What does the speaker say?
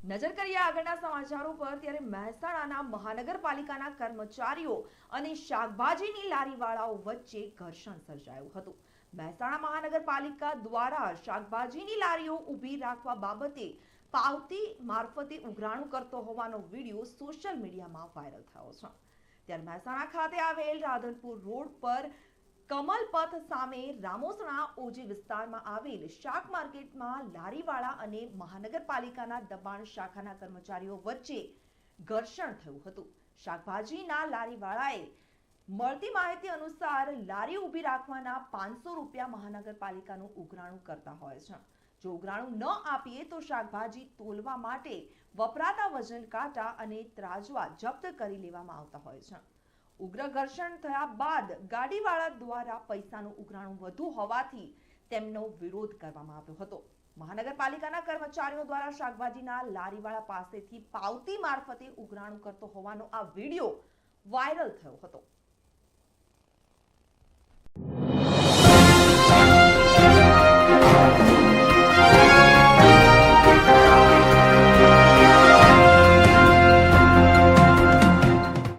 નજર કરીએ આગળના સમાચારો પર ત્યારે મહેસાણાના મહાનગરપાલિકાના કર્મચારીઓ અને શાકભાજીની લારીવાળાઓ વચ્ચે ઘર્ષણ સર્જાયું હતું। મહેસાણા મહાનગરપાલિકા દ્વારા શાકભાજીની લારીઓ ઊભી રાખવા બાબતે પાવતી મારફતે ઉઘરાણું કરતો હોવાનો વિડીયો સોશિયલ મીડિયામાં વાયરલ થયો છે। ત્યારે મહેસાણા ખાતે આવેલ રાધનપુર રોડ પર કમલપથ સામે રામોસણા ઓજી વિસ્તારમાં આવેલ શાક માર્કેટમાં લારીવાળા અને મહાનગરપાલિકાના દબાણ શાખાના કર્મચારીઓ વચ્ચે ઘર્ષણ થયું હતું। શાકભાજીના લારીવાળાએ મળતી માહિતી અનુસાર લારી ઊભી રાખવાના 500 રૂપિયા મહાનગરપાલિકાનું ઉઘરાણું કરતા હોય છે। જો ઉઘરાણું ન આપીએ તો શાકભાજી તોલવા માટે વપરાતા વજન કાંટા અને ત્રાજવા જપ્ત કરી લેવામાં આવતા હોય છે। ઉગ્ર ઘર્ષણ થયા બાદ ગાડીવાળા દ્વારા પૈસાનું ઉઘરાણું વધુ હોવાથી તેમનો વિરોધ કરવામાં આવ્યો હતો। મહાનગરપાલિકાના કર્મચારીઓ દ્વારા શાકભાજીના લારીવાળા પાસેથી પાવતી મારફતે ઉઘરાણું કરતો હોવાનો આ વિડીયો વાયરલ થયો હતો।